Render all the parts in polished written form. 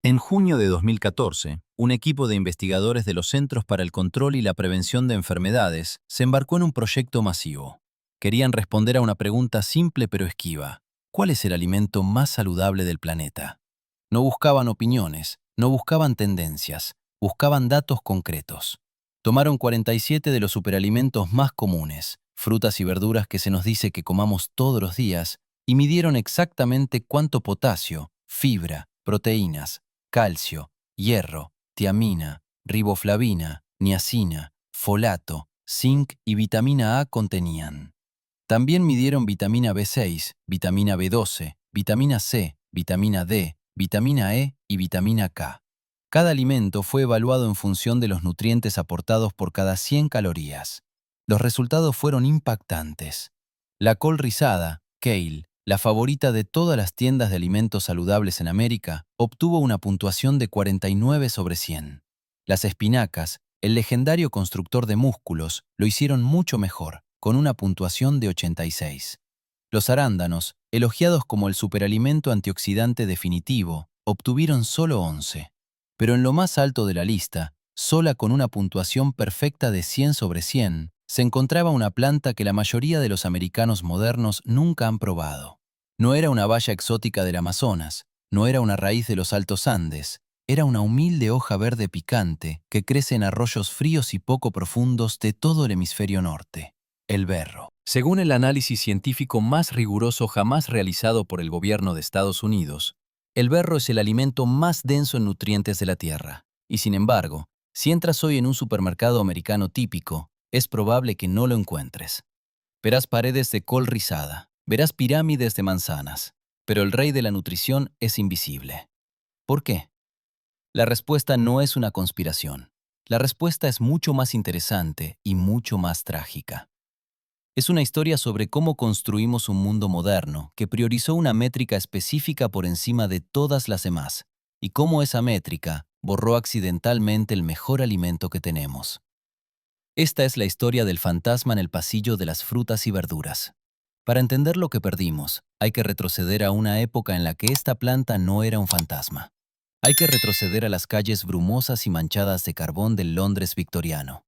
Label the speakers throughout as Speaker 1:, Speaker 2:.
Speaker 1: En junio de 2014, un equipo de investigadores de los Centros para el Control y la Prevención de Enfermedades se embarcó en un proyecto masivo. Querían responder a una pregunta simple pero esquiva. ¿Cuál es el alimento más saludable del planeta? No buscaban opiniones, no buscaban tendencias, buscaban datos concretos. Tomaron 47 de los superalimentos más comunes, frutas y verduras que se nos dice que comamos todos los días, y midieron exactamente cuánto potasio, fibra, proteínas, calcio, hierro, tiamina, riboflavina, niacina, folato, zinc y vitamina A contenían. También midieron vitamina B6, vitamina B12, vitamina C, vitamina D, vitamina E y vitamina K. Cada alimento fue evaluado en función de los nutrientes aportados por cada 100 calorías. Los resultados fueron impactantes. La col rizada, kale, la favorita de todas las tiendas de alimentos saludables en América, obtuvo una puntuación de 49 sobre 100. Las espinacas, el legendario constructor de músculos, lo hicieron mucho mejor, con una puntuación de 86. Los arándanos, elogiados como el superalimento antioxidante definitivo, obtuvieron solo 11. Pero en lo más alto de la lista, sola con una puntuación perfecta de 100 sobre 100, se encontraba una planta que la mayoría de los americanos modernos nunca han probado. No era una baya exótica del Amazonas, no era una raíz de los Altos Andes, era una humilde hoja verde picante que crece en arroyos fríos y poco profundos de todo el hemisferio norte. El berro. Según el análisis científico más riguroso jamás realizado por el gobierno de Estados Unidos, el berro es el alimento más denso en nutrientes de la Tierra. Y sin embargo, si entras hoy en un supermercado americano típico, es probable que no lo encuentres. Verás paredes de col rizada, verás pirámides de manzanas, pero el rey de la nutrición es invisible. ¿Por qué? La respuesta no es una conspiración. La respuesta es mucho más interesante y mucho más trágica. Es una historia sobre cómo construimos un mundo moderno que priorizó una métrica específica por encima de todas las demás, y cómo esa métrica borró accidentalmente el mejor alimento que tenemos. Esta es la historia del fantasma en el pasillo de las frutas y verduras. Para entender lo que perdimos, hay que retroceder a una época en la que esta planta no era un fantasma. Hay que retroceder a las calles brumosas y manchadas de carbón del Londres victoriano.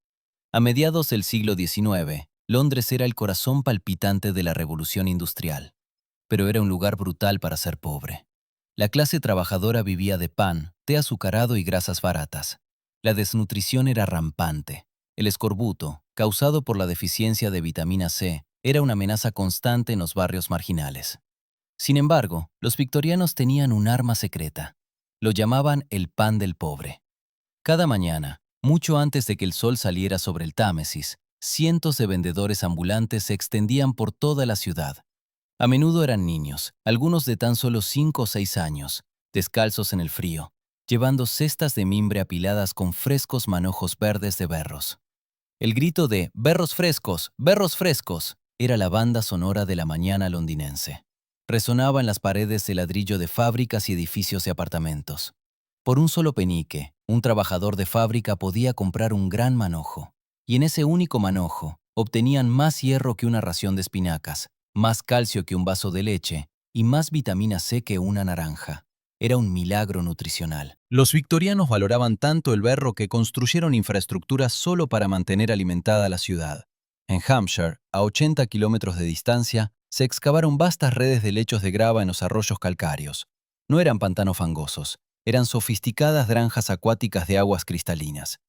Speaker 1: A mediados del siglo XIX, Londres era el corazón palpitante de la revolución industrial, pero era un lugar brutal para ser pobre. La clase trabajadora vivía de pan, té azucarado y grasas baratas. La desnutrición era rampante. El escorbuto, causado por la deficiencia de vitamina C, era una amenaza constante en los barrios marginales. Sin embargo, los victorianos tenían un arma secreta. Lo llamaban el pan del pobre. Cada mañana, mucho antes de que el sol saliera sobre el Támesis, cientos de vendedores ambulantes se extendían por toda la ciudad. A menudo eran niños, algunos de tan solo 5 o 6 años, descalzos en el frío, llevando cestas de mimbre apiladas con frescos manojos verdes de berros. El grito de berros frescos, era la banda sonora de la mañana londinense. Resonaba en las paredes de ladrillo de fábricas y edificios de apartamentos. Por un solo penique, un trabajador de fábrica podía comprar un gran manojo, y en ese único manojo obtenían más hierro que una ración de espinacas, más calcio que un vaso de leche y más vitamina C que una naranja. Era un milagro nutricional. Los victorianos valoraban tanto el berro que construyeron infraestructuras solo para mantener alimentada la ciudad. En Hampshire, a 80 kilómetros de distancia, se excavaron vastas redes de lechos de grava en los arroyos calcáreos. No eran pantanos fangosos, eran sofisticadas granjas acuáticas de aguas cristalinas.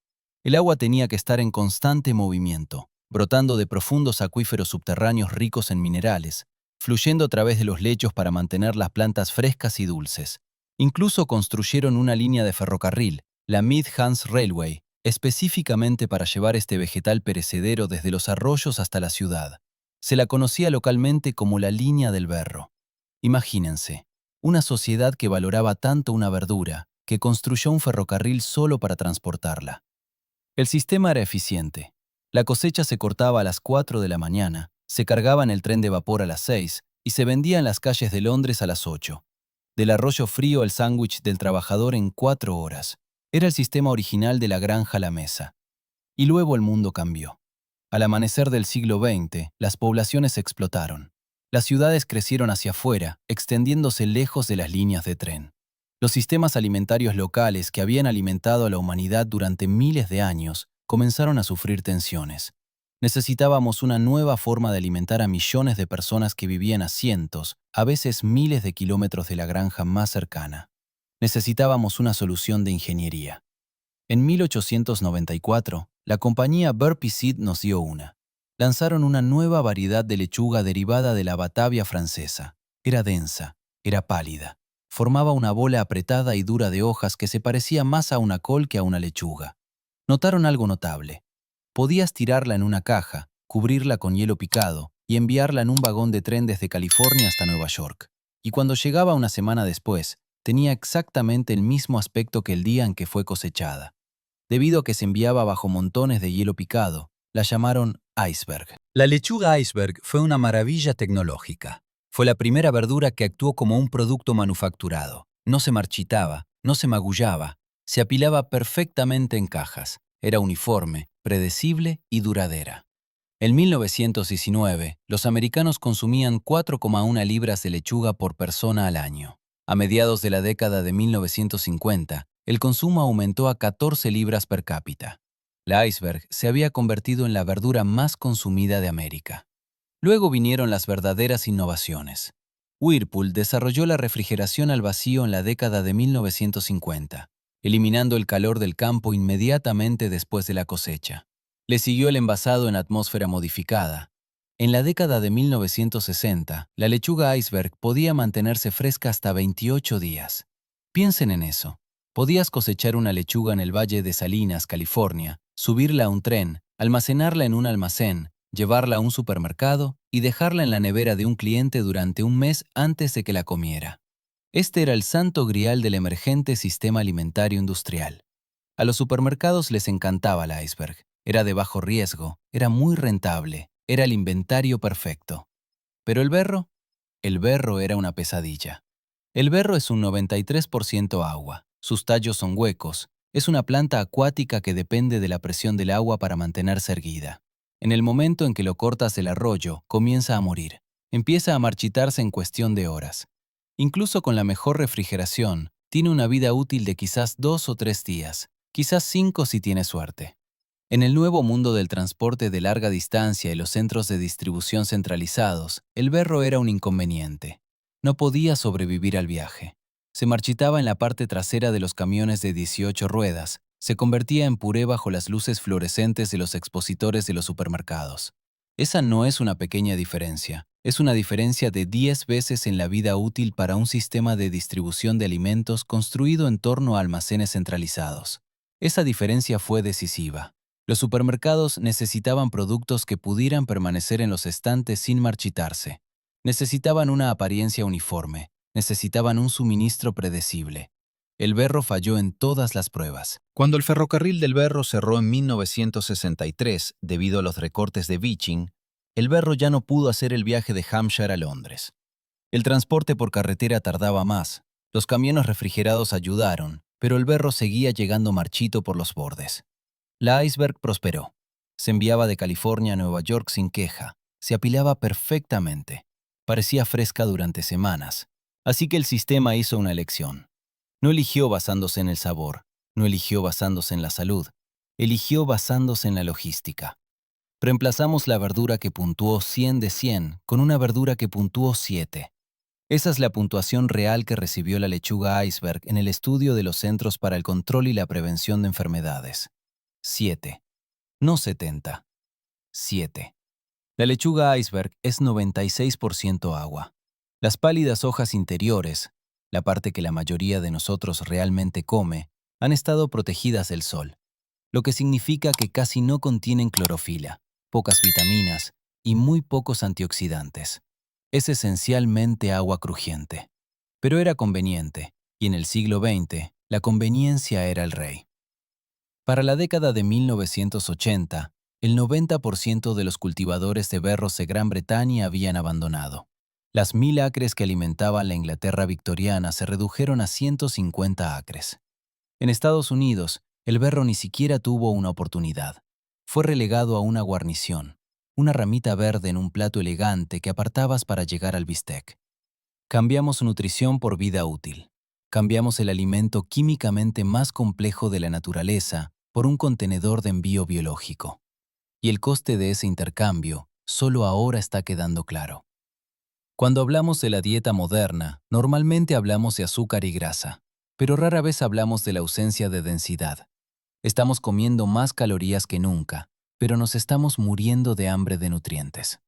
Speaker 1: El agua tenía que estar en constante movimiento, brotando de profundos acuíferos subterráneos ricos en minerales, fluyendo a través de los lechos para mantener las plantas frescas y dulces. Incluso construyeron una línea de ferrocarril, la Midlands Railway, específicamente para llevar este vegetal perecedero desde los arroyos hasta la ciudad. Se la conocía localmente como la línea del berro. Imagínense, una sociedad que valoraba tanto una verdura, que construyó un ferrocarril solo para transportarla. El sistema era eficiente. La cosecha se cortaba a las 4 de la mañana, se cargaba en el tren de vapor a las 6 y se vendía en las calles de Londres a las 8. Del arroyo frío al sándwich del trabajador en 4 horas. Era el sistema original de la granja a la mesa. Y luego el mundo cambió. Al amanecer del siglo XX, las poblaciones explotaron. Las ciudades crecieron hacia afuera, extendiéndose lejos de las líneas de tren. Los sistemas alimentarios locales que habían alimentado a la humanidad durante miles de años comenzaron a sufrir tensiones. Necesitábamos una nueva forma de alimentar a millones de personas que vivían a cientos, a veces miles de kilómetros de la granja más cercana. Necesitábamos una solución de ingeniería. En 1894, la compañía Burpee Seed nos dio una. Lanzaron una nueva variedad de lechuga derivada de la Batavia francesa. Era densa, era pálida. Formaba una bola apretada y dura de hojas que se parecía más a una col que a una lechuga. Notaron algo notable. Podías tirarla en una caja, cubrirla con hielo picado y enviarla en un vagón de tren desde California hasta Nueva York. Y cuando llegaba una semana después, tenía exactamente el mismo aspecto que el día en que fue cosechada. Debido a que se enviaba bajo montones de hielo picado, la llamaron iceberg. La lechuga iceberg fue una maravilla tecnológica. Fue la primera verdura que actuó como un producto manufacturado. No se marchitaba, no se magullaba, se apilaba perfectamente en cajas. Era uniforme, predecible y duradera. En 1919, los americanos consumían 4,1 libras de lechuga por persona al año. A mediados de la década de 1950, el consumo aumentó a 14 libras per cápita. La iceberg se había convertido en la verdura más consumida de América. Luego vinieron las verdaderas innovaciones. Whirlpool desarrolló la refrigeración al vacío en la década de 1950, eliminando el calor del campo inmediatamente después de la cosecha. Le siguió el envasado en atmósfera modificada. En la década de 1960, la lechuga iceberg podía mantenerse fresca hasta 28 días. Piensen en eso. Podías cosechar una lechuga en el Valle de Salinas, California, subirla a un tren, almacenarla en un almacén, llevarla a un supermercado y dejarla en la nevera de un cliente durante un mes antes de que la comiera. Este era el santo grial del emergente sistema alimentario industrial. A los supermercados les encantaba la iceberg. Era de bajo riesgo, era muy rentable, era el inventario perfecto. ¿Pero el berro? El berro era una pesadilla. El berro es un 93% agua. Sus tallos son huecos. Es una planta acuática que depende de la presión del agua para mantenerse erguida. En el momento en que lo cortas del arroyo, comienza a morir. Empieza a marchitarse en cuestión de horas. Incluso con la mejor refrigeración, tiene una vida útil de quizás 2 o 3 días, quizás 5 si tiene suerte. En el nuevo mundo del transporte de larga distancia y los centros de distribución centralizados, el berro era un inconveniente. No podía sobrevivir al viaje. Se marchitaba en la parte trasera de los camiones de 18 ruedas, se convertía en puré bajo las luces fluorescentes de los expositores de los supermercados. Esa no es una pequeña diferencia, es una diferencia de 10 veces en la vida útil para un sistema de distribución de alimentos construido en torno a almacenes centralizados. Esa diferencia fue decisiva. Los supermercados necesitaban productos que pudieran permanecer en los estantes sin marchitarse. Necesitaban una apariencia uniforme, necesitaban un suministro predecible. El berro falló en todas las pruebas. Cuando el ferrocarril del berro cerró en 1963 debido a los recortes de Beeching, el berro ya no pudo hacer el viaje de Hampshire a Londres. El transporte por carretera tardaba más, los camiones refrigerados ayudaron, pero el berro seguía llegando marchito por los bordes. La iceberg prosperó. Se enviaba de California a Nueva York sin queja. Se apilaba perfectamente. Parecía fresca durante semanas. Así que el sistema hizo una elección. No eligió basándose en el sabor, no eligió basándose en la salud, eligió basándose en la logística. Reemplazamos la verdura que puntuó 100 de 100 con una verdura que puntuó 7. Esa es la puntuación real que recibió la lechuga iceberg en el estudio de los Centros para el Control y la Prevención de Enfermedades. 7. No 70. 7. La lechuga iceberg es 96% agua. Las pálidas hojas interiores, la parte que la mayoría de nosotros realmente come, han estado protegidas del sol, lo que significa que casi no contienen clorofila, pocas vitaminas y muy pocos antioxidantes. Es esencialmente agua crujiente. Pero era conveniente, y en el siglo XX, la conveniencia era el rey. Para la década de 1980, el 90% de los cultivadores de berros de Gran Bretaña habían abandonado. Las 1000 acres que alimentaban la Inglaterra victoriana se redujeron a 150 acres. En Estados Unidos, el berro ni siquiera tuvo una oportunidad. Fue relegado a una guarnición, una ramita verde en un plato elegante que apartabas para llegar al bistec. Cambiamos nutrición por vida útil. Cambiamos el alimento químicamente más complejo de la naturaleza por un contenedor de envío biológico. Y el coste de ese intercambio solo ahora está quedando claro. Cuando hablamos de la dieta moderna, normalmente hablamos de azúcar y grasa, pero rara vez hablamos de la ausencia de densidad. Estamos comiendo más calorías que nunca, pero nos estamos muriendo de hambre de nutrientes.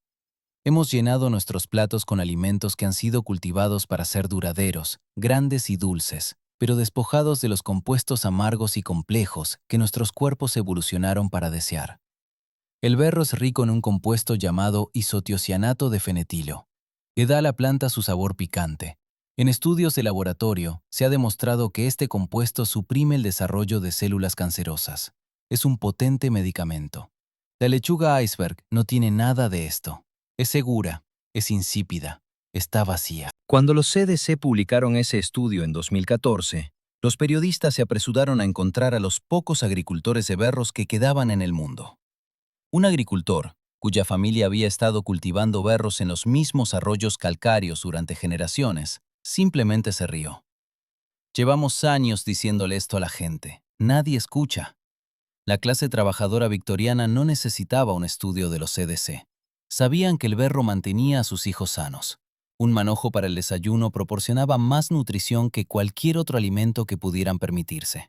Speaker 1: Hemos llenado nuestros platos con alimentos que han sido cultivados para ser duraderos, grandes y dulces, pero despojados de los compuestos amargos y complejos que nuestros cuerpos evolucionaron para desear. El berro es rico en un compuesto llamado isotiocianato de fenetilo, que da a la planta su sabor picante. En estudios de laboratorio, se ha demostrado que este compuesto suprime el desarrollo de células cancerosas. Es un potente medicamento. La lechuga iceberg no tiene nada de esto. Es segura, es insípida, está vacía.
Speaker 2: Cuando los CDC publicaron ese estudio en 2014, los periodistas se apresuraron a encontrar a los pocos agricultores de berros que quedaban en el mundo. Un agricultor, cuya familia había estado cultivando berros en los mismos arroyos calcáreos durante generaciones, simplemente se rió. Llevamos años diciéndole esto a la gente. Nadie escucha. La clase trabajadora victoriana no necesitaba un estudio de los CDC. Sabían que el berro mantenía a sus hijos sanos. Un manojo para el desayuno proporcionaba más nutrición que cualquier otro alimento que pudieran permitirse.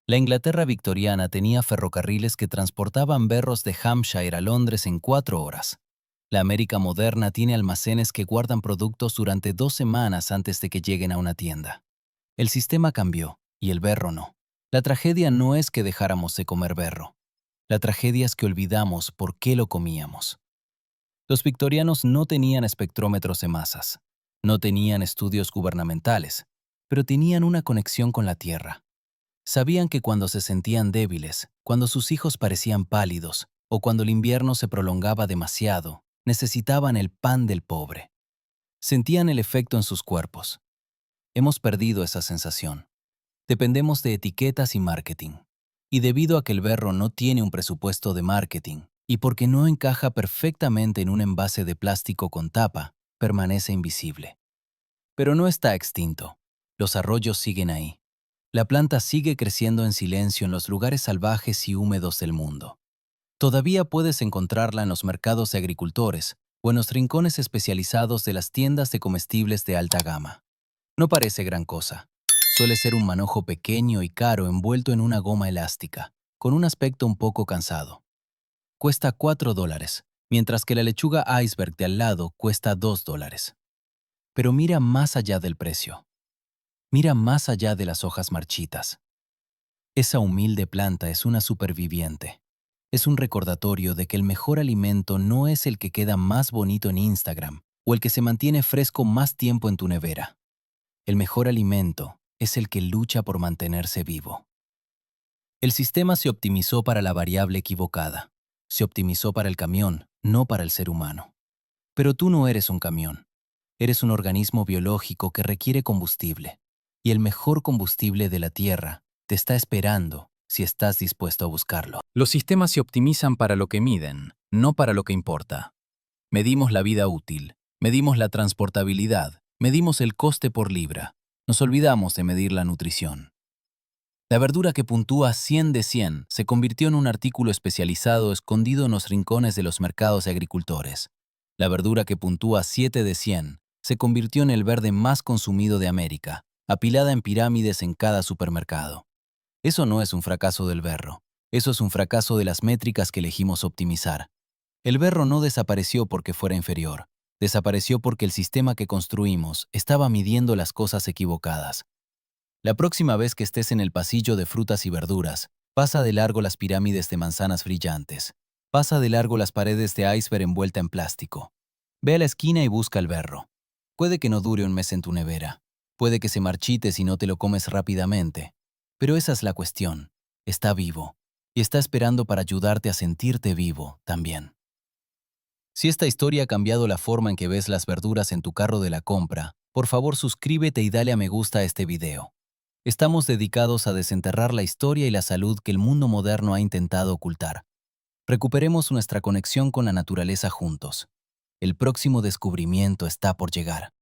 Speaker 2: La Inglaterra victoriana tenía ferrocarriles que transportaban berros de Hampshire a Londres en 4 horas. La América moderna tiene almacenes que guardan productos durante 2 semanas antes de que lleguen a una tienda. El sistema cambió, y el berro no. La tragedia no es que dejáramos de comer berro. La tragedia es que olvidamos por qué lo comíamos. Los victorianos no tenían espectrómetros de masas, no tenían estudios gubernamentales, pero tenían una conexión con la tierra. Sabían que cuando se sentían débiles, cuando sus hijos parecían pálidos, o cuando el invierno se prolongaba demasiado, necesitaban el pan del pobre. Sentían el efecto en sus cuerpos. Hemos perdido esa sensación. Dependemos de etiquetas y marketing. Y debido a que el berro no tiene un presupuesto de marketing, y porque no encaja perfectamente en un envase de plástico con tapa, permanece invisible. Pero no está extinto. Los arroyos siguen ahí. La planta sigue creciendo en silencio en los lugares salvajes y húmedos del mundo. Todavía puedes encontrarla en los mercados de agricultores o en los rincones especializados de las tiendas de comestibles de alta gama. No parece gran cosa. Suele ser un manojo pequeño y caro envuelto en una goma elástica, con un aspecto un poco cansado. Cuesta $4, mientras que la lechuga iceberg de al lado cuesta $2. Pero mira más allá del precio. Mira más allá de las hojas marchitas. Esa humilde planta es una superviviente. Es un recordatorio de que el mejor alimento no es el que queda más bonito en Instagram o el que se mantiene fresco más tiempo en tu nevera. El mejor alimento es el que lucha por mantenerse vivo. El sistema se optimizó para la variable equivocada. Se optimizó para el camión, no para el ser humano. Pero tú no eres un camión. Eres un organismo biológico que requiere combustible. Y el mejor combustible de la Tierra te está esperando si estás dispuesto a buscarlo. Los sistemas se optimizan para lo que miden, no para lo que importa. Medimos la vida útil, medimos la transportabilidad, medimos el coste por libra. Nos olvidamos de medir la nutrición. La verdura que puntúa 100 de 100 se convirtió en un artículo especializado escondido en los rincones de los mercados de agricultores. La verdura que puntúa 7 de 100 se convirtió en el verde más consumido de América, apilada en pirámides en cada supermercado. Eso no es un fracaso del berro, eso es un fracaso de las métricas que elegimos optimizar. El berro no desapareció porque fuera inferior, desapareció porque el sistema que construimos estaba midiendo las cosas equivocadas. La próxima vez que estés en el pasillo de frutas y verduras, pasa de largo las pirámides de manzanas brillantes, pasa de largo las paredes de iceberg envuelta en plástico. Ve a la esquina y busca el berro. Puede que no dure un mes en tu nevera. Puede que se marchite si no te lo comes rápidamente. Pero esa es la cuestión. Está vivo. Y está esperando para ayudarte a sentirte vivo también. Si esta historia ha cambiado la forma en que ves las verduras en tu carro de la compra, por favor suscríbete y dale a me gusta a este video. Estamos dedicados a desenterrar la historia y la salud que el mundo moderno ha intentado ocultar. Recuperemos nuestra conexión con la naturaleza juntos. El próximo descubrimiento está por llegar.